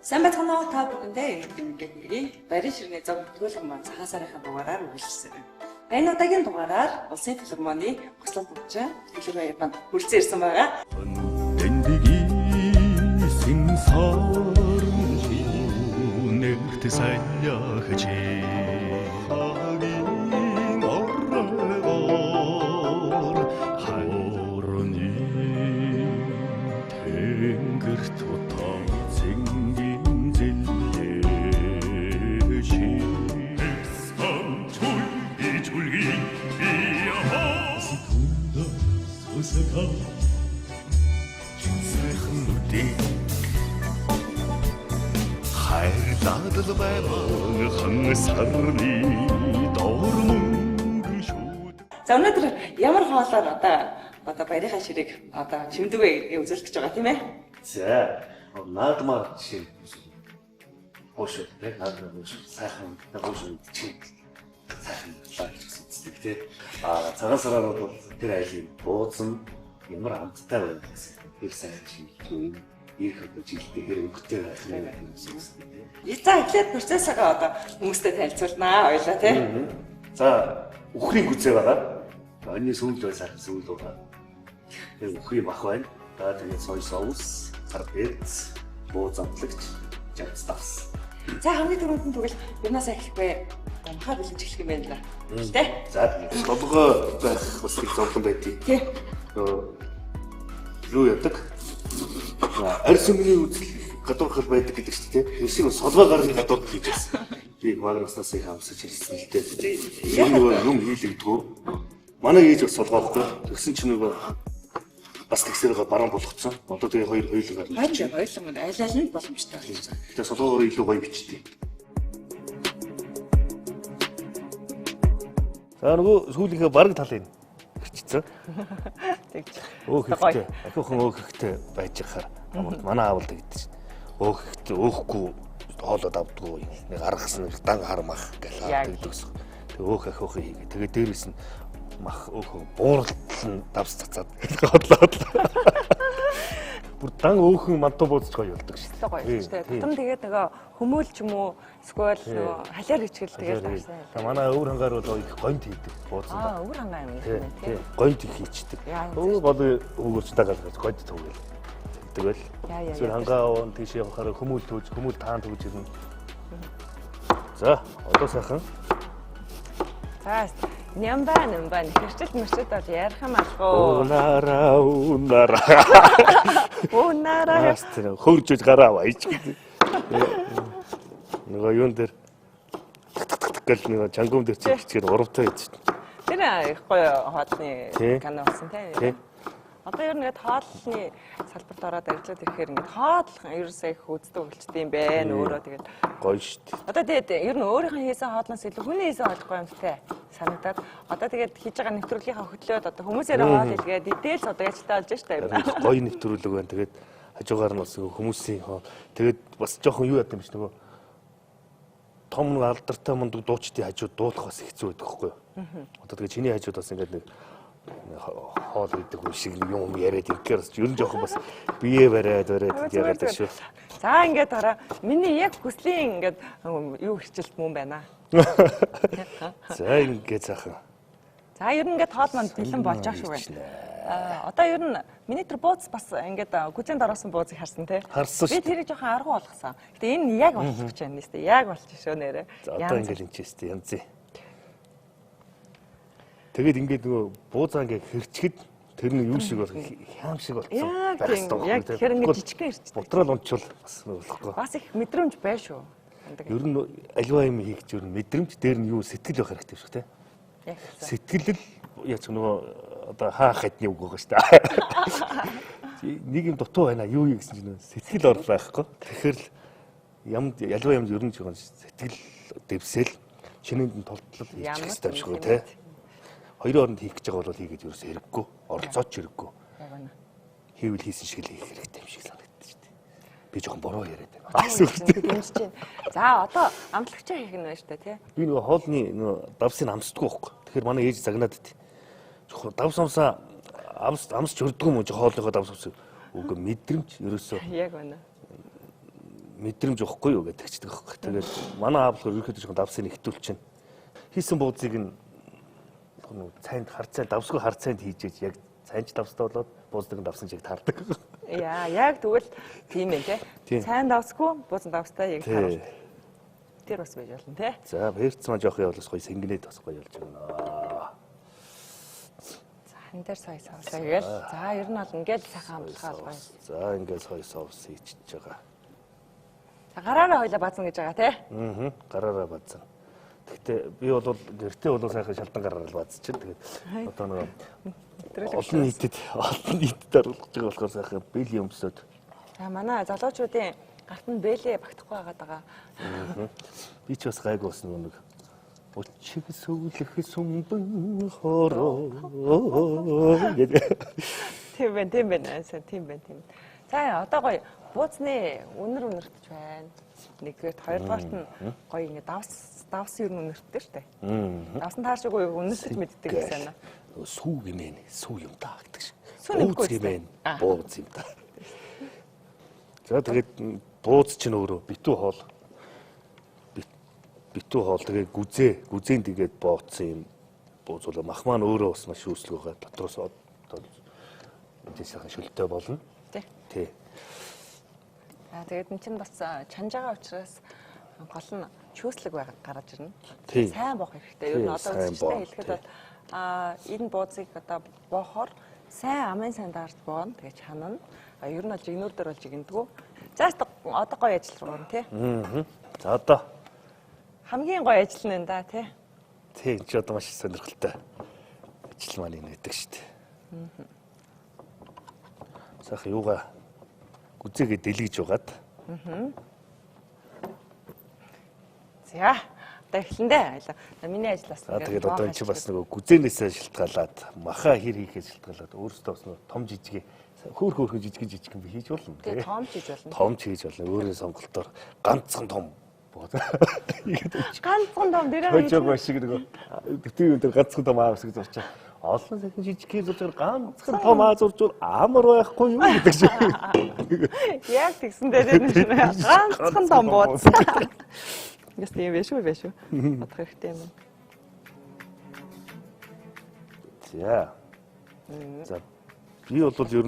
Сайн байцгаана уу та бүхэндээ ингээд барин ширхэг зам төлөв маань цагаан сарынхаа дугаараар үргэлжлсэн. Энэ удаагийн дугаараар Улсын филармоны гослон бүжиг хэлбэр банд хүрэлцэн ирсэн байгаа. За өнөөдөр ямар хоолоор одоо барийнхаа ширийг одоо чимдүгэ үзүүлэх гэж байгаа тийм ээ. За наадмаар жишээ хоош яг наадмаар сайхан хоош чи сайхан лайк тийм цагаан сараар бол тэр айлын бууцсан ямар амттай байна гэсэн тэр сайхан шиг ирэх жилдээ өнгөтэй байна гэсэн. За эхлээд процессыг одоо хүмүүстэй танилцуулнаа ойлаа тийм. За үхрийн гүзээ байгаа. Онны сүүл бай сайхан сүүл байгаа. Тэр үхрийн бах байна. Тэгээд сой соус, карбет, бууз амтлагч, жагц тавс. За хамгийн түрүүнд нь тэгвэл юунаас эхлэхгүй махаа бэлэнж эхлэх юм байна л тий. За толгой байх бас их зовлон байдгийг. Тий. Юу яадаг? Арьс өмнөний үзэл гадуурхал байдаг гэдэг чинь тий. Тэрсийг солгой гарны гадуур хийж байсан. Би магнаснаас их хамсаж хэлсэн л дээ. Юм хийлэгдгөө. Манай ээж бас солгоохгүй. Тэгсэн чинь нөгөө бас тэгсэрээ баруун болгоцсон. Одоо тэгээ хоёр хоёулаа гарна. Хоёулаа аль нь боломжтой байна. Тэгээ солгоогоор илүү гоё бичдэг. За нөгөө сүүлийнхээ бараг талын гэрчсэн. Тэгж. Өөхөхтэй. Ахиухан өөхөхтэй байж хахаар манай аавал тэгдэж шин. Өөхөхтэй өөхгүй хоолоод авдгүй нэг аргасан нэг дан хармах гэж тэгдэг ус. Тэгээ өөх ахиухан хийгээ. Тэгээ дээрээс нь мах өөхөө бууралтан давс цацаад годлоод. Бүр дан өөхөн мантуу бууцч гоё болдог шин. Гоё шүү дээ. Тутам тэгээд нөгөө хүмүүл ч юм уу эсвэл нөгөө халиар хичгэл тэгээд тааштай. Тэгээ манай өвөр хангаар бол их гонт хийдэг бууцсан. Өвөр хангаа юм тийм. Гонт их хийчдэг. Өвөр бол өвөрчтэй галгаж гонт төгөл. Тэгэл. Эсвэл хангаа уун тийш явахаар хүмүүл төөж хүмүүл таан төгж ирнэ. За одоо сайхан. За нямбаа хэрчил мөрчөд бол ярих юм алгүй. Унара. Хөржөж гараа вайч гэдэг. Нөгөө юун дээр гэл нөгөө чангам дээр чичгээр уравтай байж. Тэр их гоё хоолны канал болсон тийм. Одоо ер нь ингээд хоолны салбарт ороод ажиллаад ирэхээр ингээд хоол ерөөсөө их үздэг болчтой юм байна өөрөө тэгээд гоё шүү дээ. Одоо тэгээд ер нь өөрийнхөө хийсэн хоолноос илүү хүний хийсэн хоол гоё юмтай санагдаад одоо тэгээд хийж байгаа нэвтрүүлгийнхаа хөтлөөд одоо хүмүүсээрээ хоол хийлгээд идэл одоо ажилтаа болж штэ ер нь. Гоё нэвтрүүлэг байна. Тэгээд хажуугаар нь бас хүмүүсийн хоол тэгээд бас жоохон юу яд юм биш нөгөө том нэг алдартай мундаг дуучдын хажууд дуулах бас хэцүү байдаг хгүй юу. Одоо тэгээд чиний хажууд бас ингээд нэг хоол идэх үе шиг юм яриад ирэхээр ер нь жоохон бас бие бариад яриад байна шүү. За ингээд хараа миний яг хүслийн ингээд юу хичээлт мөн байна. За ингээд цаахан. За ер нь ингээд хоол манд бэлэн болж байгаа шүү байна. Одоо ер нь миний тэр бууз бас ингээд гүзэнд ороосон буузыг харсан тий. Харсан шүү. Би тэрийг жоохон аргу болгосон. Гэтэ энэ яг болох гэж байна нэстэ. Яг болчихшөө нэрэ. Одоо ингээд энэ ч нэстэ янзээ. Тэгээд ингээд нөгөө буузаа ингээд хэрчгэд тэр нэг юу шиг бол хям шиг болсон. Яг тэгэхээр ингээд жижигхэн хэрч. Бутрал унчвал бас болохгүй. Бас их мэдрэмж байна шүү. Ер нь аливаа юм хийх ер нь мэдрэмж дээр нь юу сэтгэл байх хэрэгтэй шүү дээ. Сэтгэл л яач нөгөө одоо хаах хадны үг байгаа шүү дээ. Нэг юм дутуу байна юу юм гэсэн чинь сэтгэл ор байхгүй. Тэгэхээр л ямд аливаа юмд ер нь жоохон сэтгэл дэвсэл шинэнд нь толтлол хийчих хэрэгтэй юм шиг үү те. Хоёрын хооронд хийх гэж байгаа бол хийгээд ерөөсөө хэрэггүй, оролцооч хэрэггүй. Хийвэл хийсэн шиг л хийх хэрэгтэй юм шиг санагдаж шүү дээ. Би жоохон бороо яриад байна. За одоо амтлагчаа хийх нь байна шүү дээ тий. Би нөгөө хоолны нөгөө давсыг амсдаггүй байхгүй. Тэгэхээр манай ээж загнаад байт. Жоохон давс амсаа амсч өрдгөө мөн хоолныхоо давс амс. Үгүй мэдрэмж ерөөсөө. Яг байна. мэдрэмж өгөхгүй юу гэдэг ч тэгэхгүй. Тэгээд манай аав болохоор ерөөхдөө жоохон давсыг нэхтүүлж чинь. Хийсэн буудзыг нь цайнд харцаа давсгүй харцаанд хийжээж яг цайнд давстай болоод буудзыг нь давсан чиг таардаг. Яа, яг тэгвэл тийм ээ тий. Цайнд давсгүй буудсан давстай яг таарна. Тэр бас байж болно тий. За бэрц маа жоох явуулах гоё сэнгэнээд бас гоё болж байна. За хан дээр сая савсаа гээл. За ер нь бол ингээд сайхан амталгаал гоё. За ингээд сая соус хийчихэж байгаа. За гараараа хойлоо базна гэж байгаа тий. Аа гараараа базна. Гэхдээ би бол гэртээ бол сайхан шалдан гараар л базчихсан. Тэгээд одоо нөгөө олон нийтэд оруулах гэж байгаа болохоор сайхан бэл өмсөд. За манай залуучуудын гарт нь бэлээ багтахгүй байгаа. Би ч бас гайгүй бас нэг өчиг сүлэх сүмбэн хороо гэдэг. Тийм байна. За одоо гоё бууцны үнэр үнэртж байна. Нэгдүгээр хоёрдугаарт нь гоё ингэ давс ер нь үнэртдэг шүү дээ. Давсан таарч гоё үнэртэж мэддэг гэсэн аа. Сүү гэмэн сүү юм таагдаг шиг. Бууц гэмэн бууц юм таа. За тэгээд бууц чинь өөрөө битүү хоол тэгээд гүзэн тэгээд бооцсон юм бууз бол мах маань өөрөө бас маш шүүслэг байгаа. Дотроос энэ сайхан шөлтөө болно. Тий. Тэгээд эн чинь бас чанж байгаа учраас гол нь шүүслэг гараад ирнэ. Тий. Сайн боох хэрэгтэй. Ер нь одоо үзэгчтэй хэлэхэд бол энэ бууцыг одоо боохоор сайн амын сайн даард боон тэгээд чанана. Ер нь бол жигнүүр дээр бол жигнэдгүү. За одоо гоё ажил руу орно тий. За одоо хамгийн гоё ажил нь энэ да тий. Тий чи одоо маш сонирхолтой ажил маань нэгдэг шүү дээ. Сайхан юугаа гүзээгээ дэлгэж угаад. За одоо эхлэн дээ. Миний ажлаас тэгээд одоо чи бас нөгөө гүзээнээсээ шилтгаалаад махаа хэр хийхээс шилтгаалаад өөрөөсөө бас нөгөө том жижиг хөөхөн жижиг би хийж болно тий. Том хийж болно. Том хийж болно. Өөрийн сонголтоор ганцхан том бод. Ганцхан том дээрээ хожоо шиг нөгөө битүү өндөр ганцхан том аавс гэж очоо. Олон сайхан жижиг зурж ганцхан том аа зурж амар байхгүй юу гэдэг шиг. Яг тэгсэн дээр ганцхан том бод. Яс тийм биш үү? Бодох хэрэгтэй юм. За. Би бол ер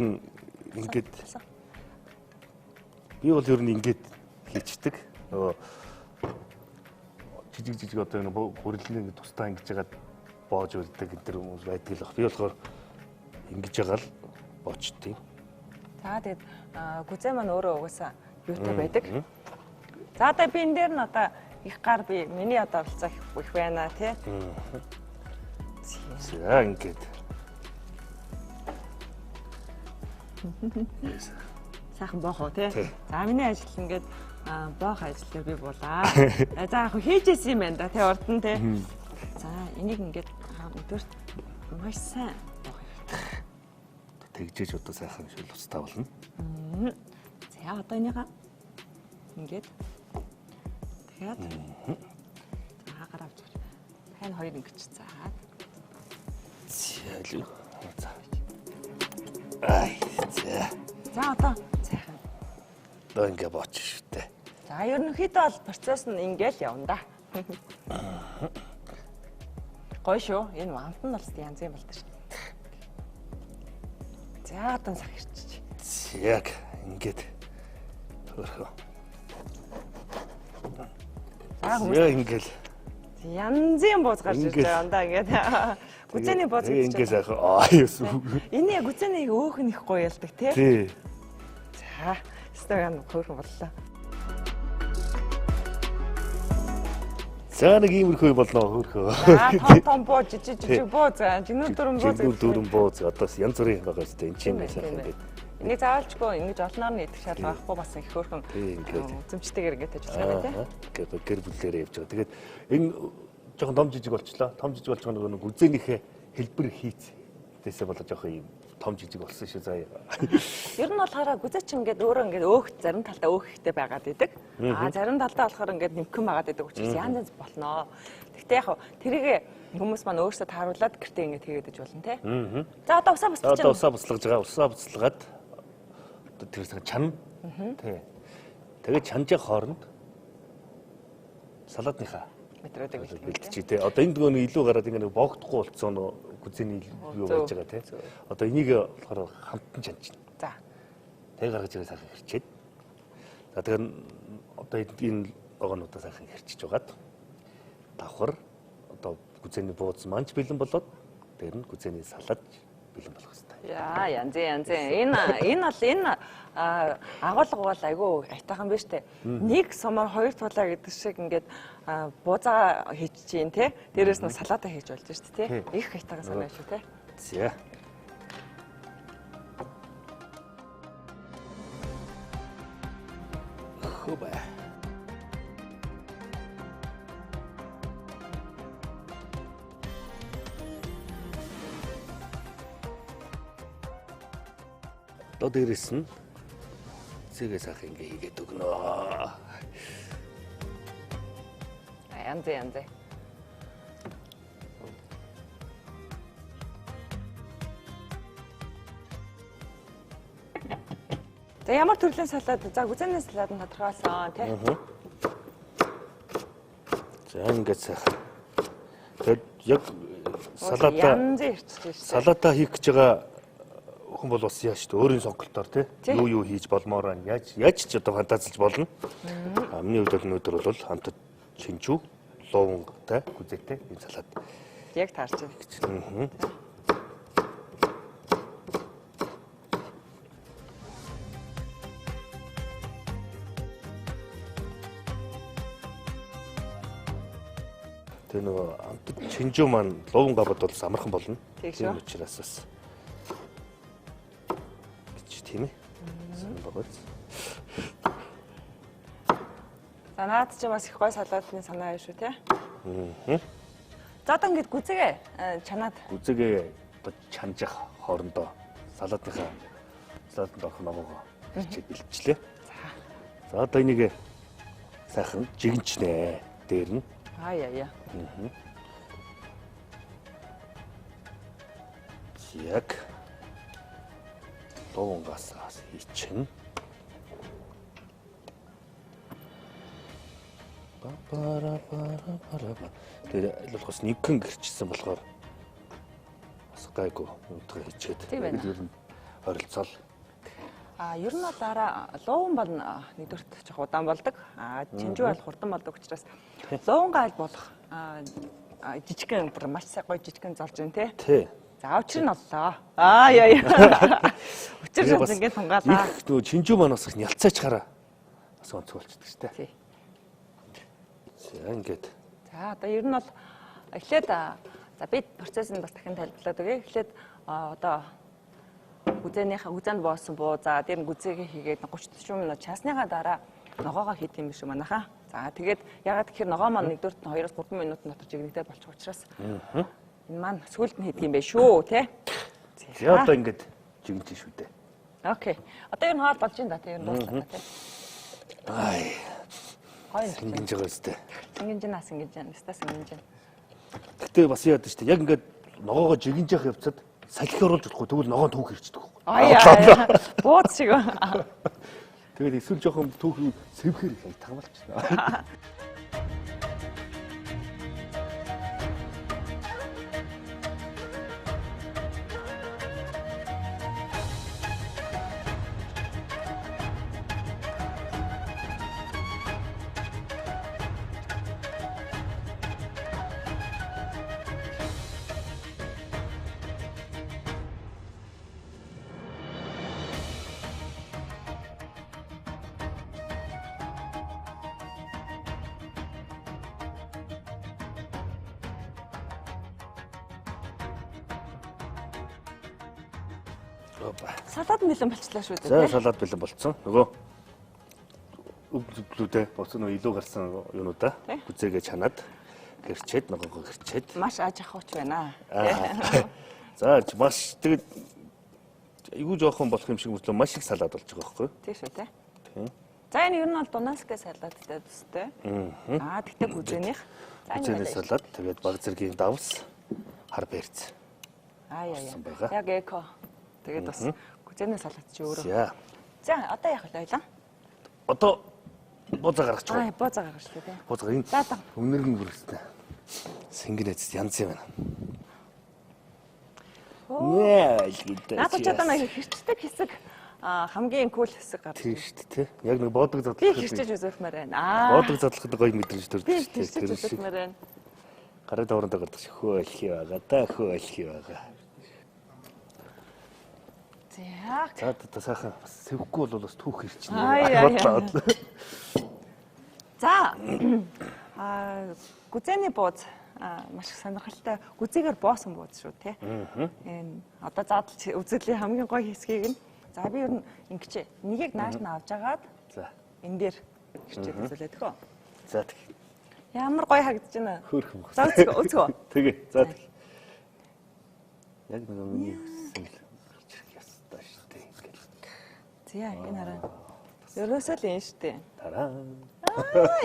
нь ингээд хийчдэг. Нөгөө жижиг одоо нөгөө хөрлөлийн тусдаа ингэж яагаад боож үлддэг энэ төр хүмүүс байдаг л баг. Би болохоор ингэж яагаад боочтой. За тэгээд гүзээ маань өөрөө угаасаа юутай байдаг. За одоо би энэ дээр нь одоо их гар би миний одоо оролцоо их байна тий. За ингээд сайхан боох уу тий. За миний ажил ингээд боох ажил дээр би буулаа. За яг хийжсэн юм байна да тий урд нь тий. За энийг ингээд өдөрт маш сайн боох хэрэгтэй. тэгжээж одоо сайхан шил устаа болно. За одоо энийга ингээд тэгээд гараа авч тань хоёр ингэж заагаад зээлүү. За. Ай за. За одоо сайхан. Одоо ингэ бооч шүү дээ. За ерөнхийдөө бол процесс нь ингээл явна да. Гоё шүү. Энэ амт нь бол янз юм болдог шүү. За одоо сах ирчих. Яг ингээд хөрхөө. Яг ингээл янзын бууз гарч ирж байгаа юм да ингээд. Гүзээний бууз гэж. Ингээд сайхан аюус. Энэ гүзээний өөх нь их гоё ялдаг тий. Тий. За стоган хөөрхөн боллоо. За нэг иймэрхүү болно хөөрхөө. За том бууз жижиг бууз жинүү дөрөн бууз одоо янз бүрийн байгаа шүү дээ. Энд чинь сайхан ингээд. Энийг заавалчгүй ингэж олноор нь идэх шаардлага байхгүй бас их хөөрхөн үзэмжтэйгээр ингэж ажиллах гэдэг тийм. Тэгээд гэр бүлээрээ явж байгаа. Тэгээд энэ жоохон том жижиг болчлоо. Том жижиг болж байгаа нэг гүзээнийхээ хэлбэр хийц. Тэсээ болоо жоохон юм том жижиг болсон шүү заяа. Ер нь болохоор гүзээч ингээд өөрөө ингээд өөх зарим талдаа өөх ихтэй байгаад идэг. Зарим талдаа болохоор ингээд нэмхэн байгаад идэг учраас янз янз болноо. Гэхдээ яг тэрийг хүмүүс маань өөрсдөө тааруулаад гэртээ ингээд хийгээд иж болно те. За одоо усаа буцалж байгаа. Одоо усаа буцалгаж байгаа. Усаа буцалгаад одоо тэр чана. Тий. Тэгээд чанжаа хооронд салаатныхаа Мэдрээдэг бэлтжээ те. Одоо энэ дгөөний илүү гараад ингэ нэг богдохгүй болцсон нөө гүзээний юу байж байгаа те. Одоо энийг болохоор хамтан чанжина. За. Тэг гаргаж байгаа сайхан хэрчээд. За тэгэхээр одоо энэ огоонуудаа сайхан хэрчиж байгаад давхар одоо гүзээний бууз манч бэлэн болоод тэр нь гүзээний салаад бэлэн болох хэрэгтэй. Яа, янз. Энэ бол агуулга бол айгүй айтайхан биш үү? Нэг сумаар хоёр тулаа гэдэг шиг ингээд буузаа хийж чинь те. Дээрээс нь салаатаа хийж болж шүү дээ те. Их айтайхан санаа шүү те. За. Хөөе. Одоо дээрэс нь зэгээ сах ингээ хийгээд өгнө. Янз. За ямар төрлийн салаад? За гүзээний салаад нь тодорхойлсон тий. За ингээд сайхан. Тэгэд яг салаатаа янз ирчихэж шүү. салаатаа хийх гэж байгаа хүн бол бас яаж ч өөрийн сонголтоор тий юу хийж болмоор байна. Яаж ч одоо фантазилж болно. Миний хувьд бол өнөөдөр бол хамтд шинжүү, луунгатай, гүзээтэй энэ салаад. Яг таарч байна. Тэр нөгөө хамтд шинжүү маань луунгаа бодвол амархан болно. Тийм учраас бас тийм ээ. Сайн багц. Санаад ч бас их гой салаатны санаа юм шүү те. За одоо ингэж гүзэгээ чанаад. Гүзэгээ одоо чанжих хоорондоо салаатныхаа салаатанд орох ногоогоо хичээд бэлтжлээ. За одоо энийг сайхан жигэнчнэ. Дээр нь. Яа. Яг луунгаас хийчихнэ. Тэр болохос нэгэн гэрчсэн болохоор бас гайгүй унтгаа хийчихэд ер нь оролцоол. Ер нь бол дараа луун бол нэгдүгürt жоох удаан болдог. Чинжүү бол хурдан болдог учраас луунгаа аль болох жижигхэн маш сайн гоё жижигхэн золж ин тий. За учир нь оллоо. Яа. Учир нь ингээд тунгаалаа. Нөгөө чинжүү манаас их нялцаач хараа. Бас онцгойлцдог шүү дээ. За ингээд. За одоо ер нь бол эхлээд за би процессыг бас дахин тайлбарлаад өгье. Эхлээд одоо гүзээнд боосон буу за дээр нь гүзээгээ хийгээд 30-40 минут чаасныхаа дараа ногоогоо хийх юм биш үү манайхаа. За тэгээд ягаад гэхээр ногоо маань нэгдүгürt 2-3 минутын дотор жигнэдэй болчих учраас энэ маань сүүлд нь хийх юм байх шүү тий. За одоо ингээд жигнэж шүү дээ. Окей. Одоо ер нь хоол болж байна да тий ер нь дуусна тий. Ай. Гоё ингэж байгаа үстэй. Ингэж нас ингэж байна. Стас ингэж байна. Гэтэ бас яадаг шүү дээ. Яг ингээд ногоогоо жигнэж явах явцад салхи оруулж чадахгүй тэгвэл ногоон түүх ирчдэг. Бууз шиг. Тэгээд эсвэл жоохон түүх сэвхээр их тагмалчихна. Салаад бэлэн болчлаа шүү дээ. За салаад бэлэн болцсон. Нөгөө өглөөдөө боцсон илүү гарсан юунуудаа гүзээгээ чанаад гэрчээд ногоогоо гэрчээд маш аж ахуйч байна. За маш тэгээд айгүй жоохон болох юм шиг мөртлөө маш их салаад болж байгаа байхгүй юу? Тийм шүү дээ. За энэ ер нь бол дунаскэ салааттай төстэй. Тэгтээ гүзээнийх. Гүзээний салаад тэгээд баг зэргийн давс хар бэрц. Яг эко. Тэгээд бас гүзээний салат чи өөрөө. За За одоо яах вэ ойлаа? Одоо Бузаа гаргач байгаа. Бузаа гаргаж шүү дээ. Бузаа энэ өмнөр нь бүрэлдэхүүн. Сэнгэнэц янз юм байна. Нээ илгээд. Наадах ч одоо нэг хэрчдэг хэсэг хамгийн кул хэсэг гарч. Тийм шүү дээ. Яг нэг боодог задлах. Би хэрчэж үзүүлмээр байна. Боодог задлахад гоё мэдрэмж төрдөг шүү дээ. Тэр шиг үзүүлмээр байна. Гараа доороо гардаг хөө альхи байгаа да хөө альхи байгаа. За та сайхан сэвгүй бол бас түүх ирчихнэ. За гүзээний бууз маш их сонирхолтой. Гүзээгээр боосон бууз шүү те. Энэ одоо задлж үзэлийн хамгийн гоё хэсгийг нь за би ер нь ингэчээ. Нэгийг нааш нь авч агаад за энэ дээр хэрчээд үзүүлээ тэхөө. За тэг. Ямар гоё харагдаж байна. Хөөрхөн. За үзгөө. Тэгээ. За тэг. Яг нэг миний зя энэ хараа. Ерөөсөө л энэ штэ. Тараа.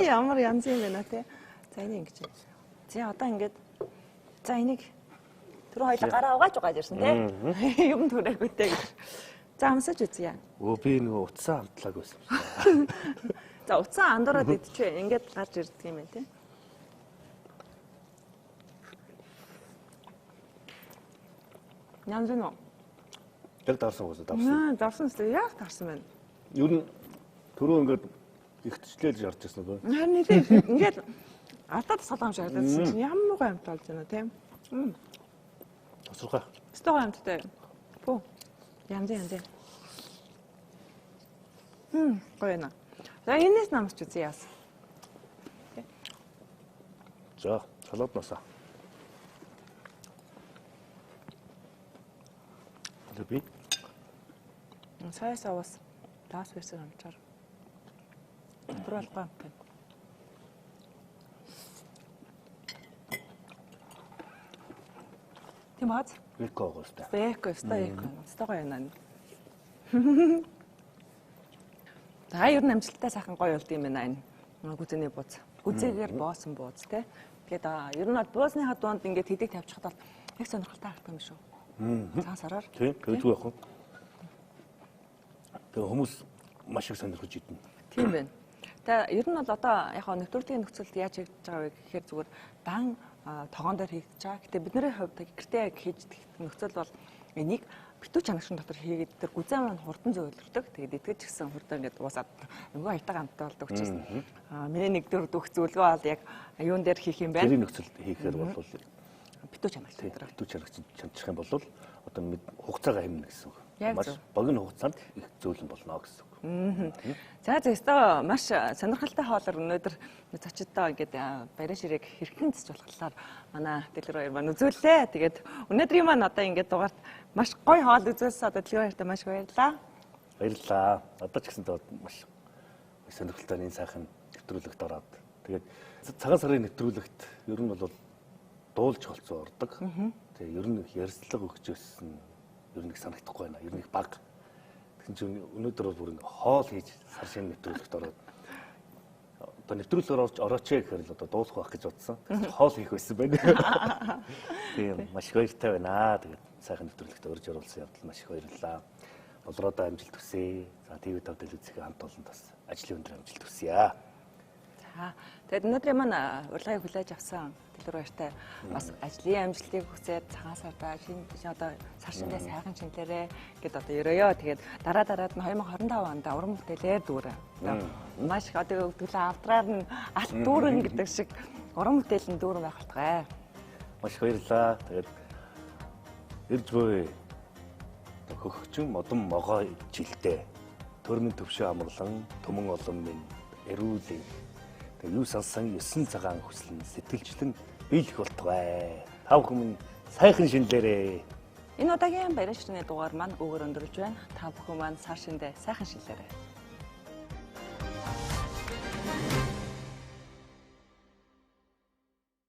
Ямар янз юм бэ нэ те. За энийг ингэж. За одоо ингэж. За энийг түрүү хоёлаа гараа угааж ирсэн те. Юм түрээгүй те гэж. За амсаж үзье. Өө би нөгөө утсаа амтлааг байсан. За утсаа андуураад идчихвэ. Ингээд гарч ирдэг юм байна те. Янз нь Яг дарсан гоосоо давсан. Давсан үстэй яг дарсан байна. Ер нь түрүү ингээд ихтчлээ жарж ирсэн бай. Харин нэлээ ингээд ардаад салаам шаардсан чинь ямар гоё амт болж байна тийм. Тосрохоо. Стог амттай. Пүү. Янз. Гоё нэ. За энэс намч үзье яас. За, салаад насаа. Би сая савас таас байсан амчаар бүрэлдэхүүн амт. Тимац эко гоостай. эко стого яана. За ер нь амжилттай сайхан гоё болд юм байна энэ. Гүзээний бууз. Гүзээгээр боосон бууз те. Тэгээд ер нь бол буузныхаа дунд ингээд хэдийг тавьчихад бол их сонирхолтой харагдсан юм шүү. Цаасараар. Тийм, гээдгүй яах вэ? Тэгээ хүмүүс маш их сонирхож идэнэ. Тийм байна. Тэгээ ер нь бол одоо яг нэвтрүүлгийн нөхцөлд яаж хийж байгаа вэ гэхээр зүгээр дан тогоон дээр хийгдэж байгаа. Гэтэ бидний хувьд гэртээ хийж нөхцөл бол энийг битүү чанагшин дотор хийгээд тэр гүзээ маань хурдан зөөлрдөг. Тэгээд итгэж гисэн хурдан ингээд уусаад нөгөө айтаг амттай болдог учраас миний нэг дөр дөх зөвлөгөө бол яг юун дээр хийх юм байна. Тэрийн нөхцөлд хийхээр бол битүү чанагч дээр битүү чанагч чадчих юм бол одоо хугацаагаа хэмнэ гэсэн үг. Маш богино хугацаанд их зөөлөн болно гэсэн үг. За зөвхөн маш сонирхолтой хоолоор өнөөдөр зочдоо ингээд баярын ширээг хэрхэн цэц болохлаар манай дэлгэр хоёр маань үзүүллээ. Тэгээд өнөөдрийн маань одоо ингээд дугаарт маш гоё хоол үзүүлсэн. Одоо дэлгэр хоёртаа маш баярлалаа. Баярлалаа. Одоо ч гэсэн маш сонирхолтой энэ сайхан нэвтрүүлэгт ороод тэгээд цагаан сарын нэвтрүүлэгт ер нь бол дуулж холцоо ордог. Тэгээ ер нь ярьслага өгч өссөн ер нь санагдахгүй байна. Ер нь баг. Тэгсэн чинь өнөөдөр бол бүр ингээ хоол хийж сар шинэ нэвтрүүлэгт ороод одоо нэвтрүүлгээр орооч гэхээр л одоо дуулах байх гэж бодсон. Хоол хийх байсан байна. Тийм маш баяртай байна. Тэгээд сайхан нэвтрүүлэгт орж оруулсан явдал маш их баярлалаа. Болроодоо амжилт хүсье. За ТV5 телевизийн хамт олонд бас ажлын өндөр амжилт хүсье. За тэгээд өнөөдрийн маань урилгыг хүлээж авсан дэлгэр баяртай бас ажлын амжилтыг хүсээд цагаан сарда шинэ одоо сар шиндээ сайхан шинлээрээ гэд одоо ерөөё. Тэгээд дараад нь 2025 онд уран бүтээлээр дүүрэн. Маш их одоо өгдөглөө авдраар нь алт дүүрэн гэдэг шиг уран бүтээлийн дүүрэн байх болтугай. Маш баярлалаа. Тэгээд ирж буй хөгчөн модон могоо жилдээ төрмөн төвшөө амгалан төмөн олон минь эрүүлээ. Тэгээд юу сансан 9 цагаан хүслэн сэтгэлчлэн биелэх болтугай. Та бүхэн сайхан шинлээрээ. Энэ удаагийн баярын ширээний дугаар маань өгөр өндөрлж байна. Та бүхэн маань сар шиндээ сайхан шинлээрээ.